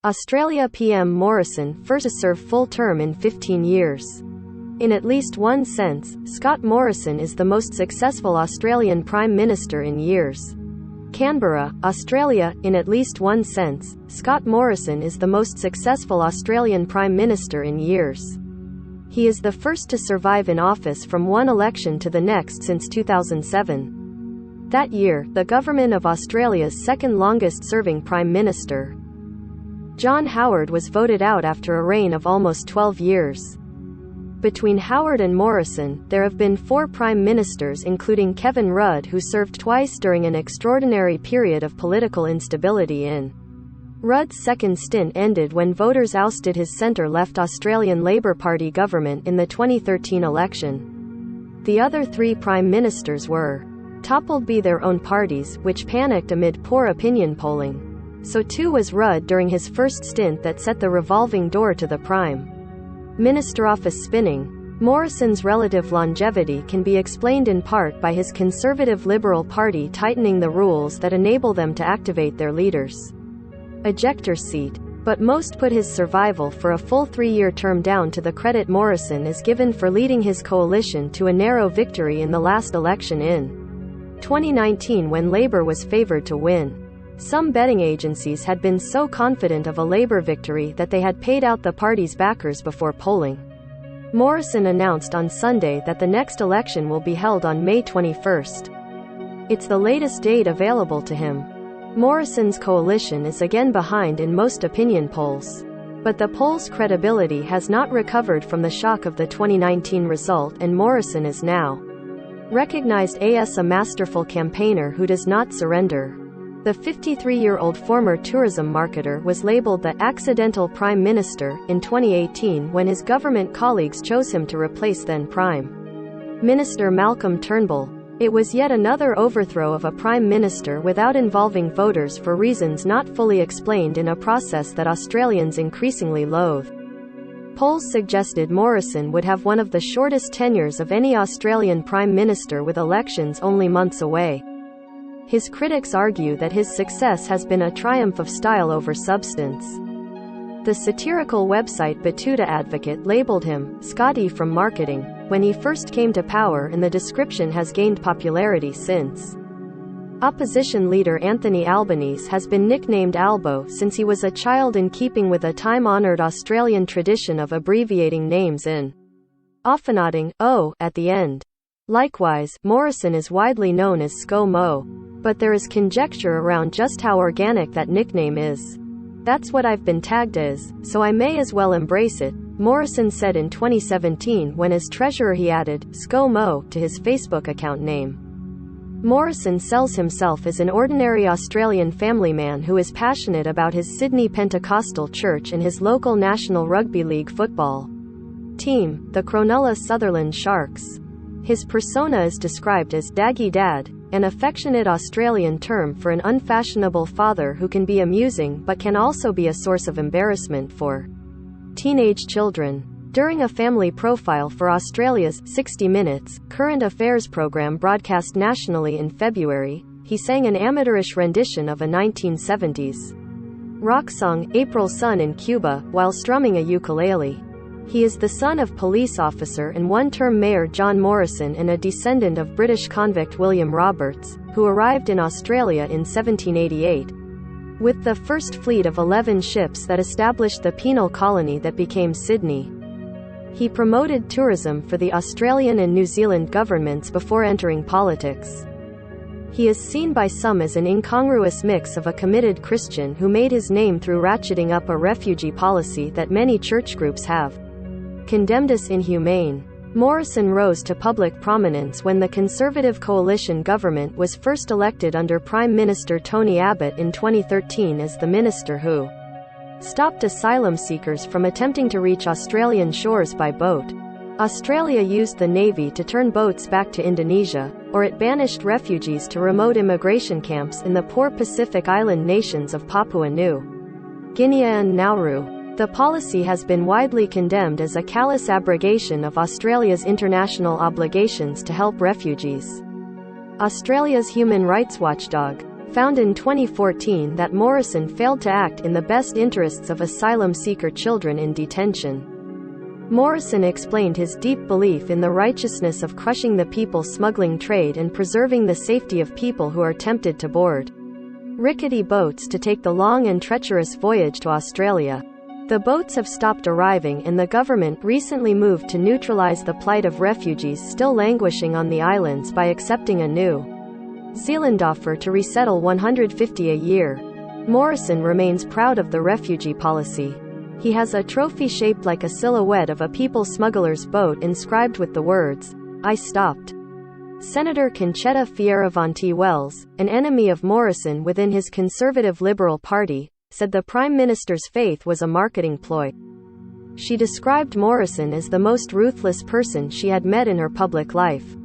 Australia PM Morrison, first to serve full term in 15 years. In at least one sense, Scott Morrison is the most successful Australian Prime Minister in years. Canberra, Australia. In at least one sense, Scott Morrison is the most successful Australian Prime Minister in years. He is the first to survive in office from one election to the next since 2007. That year, the government of Australia's second longest-serving Prime Minister, John Howard, was voted out after a reign of almost 12 years. Between Howard and Morrison, there have been 4 prime ministers, including Kevin Rudd, who served twice during an extraordinary period of political instability in. Rudd's second stint ended when voters ousted his centre-left Australian Labor Party government in the 2013 election. The other 3 prime ministers were toppled by their own parties, which panicked amid poor opinion polling. So too was Rudd during his first stint that set the revolving door to the Prime Minister office spinning. Morrison's relative longevity can be explained in part by his Conservative Liberal Party tightening the rules that enable them to activate their leader's ejector seat. But most put his survival for a full 3-year term down to the credit Morrison is given for leading his coalition to a narrow victory in the last election in 2019 when Labor was favoured to win. Some betting agencies had been so confident of a Labor victory that they had paid out the party's backers before polling. Morrison announced on Sunday that the next election will be held on May 21. It's the latest date available to him. Morrison's coalition is again behind in most opinion polls. But the polls' credibility has not recovered from the shock of the 2019 result, and Morrison is now recognized as a masterful campaigner who does not surrender. The 53-year-old former tourism marketer was labeled the accidental prime minister in 2018 when his government colleagues chose him to replace then Prime Minister Malcolm Turnbull. It was yet another overthrow of a prime minister without involving voters for reasons not fully explained in a process that Australians increasingly loathe. Polls suggested Morrison would have one of the shortest tenures of any Australian prime minister, with elections only months away. His critics argue that his success has been a triumph of style over substance. The satirical website Batuta Advocate labeled him Scotty from marketing when he first came to power, and the description has gained popularity since. Opposition leader Anthony Albanese has been nicknamed Albo since he was a child, in keeping with a time-honoured Australian tradition of abbreviating names in often adding "o" at the end. Likewise, Morrison is widely known as ScoMo. But there is conjecture around just how organic that nickname is. "That's what I've been tagged as, so I may as well embrace it," Morrison said in 2017 when as treasurer he added ScoMo to his Facebook account name. Morrison sells himself as an ordinary Australian family man who is passionate about his Sydney Pentecostal church and his local National Rugby League football team, the Cronulla Sutherland Sharks. His persona is described as Daggy Dad, an affectionate Australian term for an unfashionable father who can be amusing but can also be a source of embarrassment for teenage children. During a family profile for Australia's 60 Minutes current affairs program broadcast nationally in February, he sang an amateurish rendition of a 1970s rock song, April Sun, in Cuba, while strumming a ukulele. He is the son of police officer and one-term mayor John Morrison and a descendant of British convict William Roberts, who arrived in Australia in 1788 with the first fleet of 11 ships that established the penal colony that became Sydney. He promoted tourism for the Australian and New Zealand governments before entering politics. He is seen by some as an incongruous mix of a committed Christian who made his name through ratcheting up a refugee policy that many church groups have condemned as inhumane. Morrison rose to public prominence when the Conservative coalition government was first elected under Prime Minister Tony Abbott in 2013 as the minister who stopped asylum seekers from attempting to reach Australian shores by boat. Australia used the Navy to turn boats back to Indonesia, or it banished refugees to remote immigration camps in the poor Pacific island nations of Papua New Guinea and Nauru. The policy has been widely condemned as a callous abrogation of Australia's international obligations to help refugees. Australia's human rights watchdog, found in 2014 that Morrison failed to act in the best interests of asylum seeker children in detention. Morrison explained his deep belief in the righteousness of crushing the people smuggling trade and preserving the safety of people who are tempted to board rickety boats to take the long and treacherous voyage to Australia. The boats have stopped arriving, and the government recently moved to neutralize the plight of refugees still languishing on the islands by accepting a New Zealand offer to resettle 150 a year. Morrison remains proud of the refugee policy. He has a trophy shaped like a silhouette of a people smuggler's boat inscribed with the words, "I stopped." Senator Conchetta Fierravanti-Wells, an enemy of Morrison within his Conservative Liberal Party, said the Prime Minister's faith was a marketing ploy. She described Morrison as the most ruthless person she had met in her public life.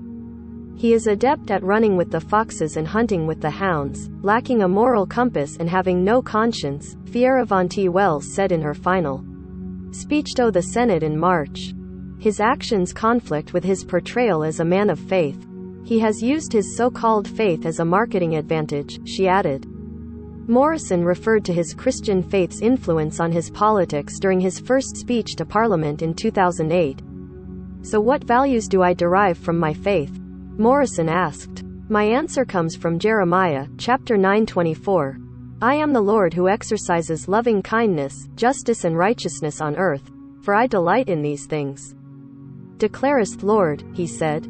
He is adept at running with the foxes and hunting with the hounds, lacking a moral compass and having no conscience, Fierravanti-Wells said in her final speech to the Senate in March. His actions conflict with his portrayal as a man of faith. He has used his so-called faith as a marketing advantage, she added. Morrison referred to his Christian faith's influence on his politics during his first speech to Parliament in 2008. "So what values do I derive from my faith?" Morrison asked. "My answer comes from Jeremiah, chapter 9:24. I am the Lord who exercises loving kindness, justice and righteousness on earth, for I delight in these things. Declareth Lord," he said.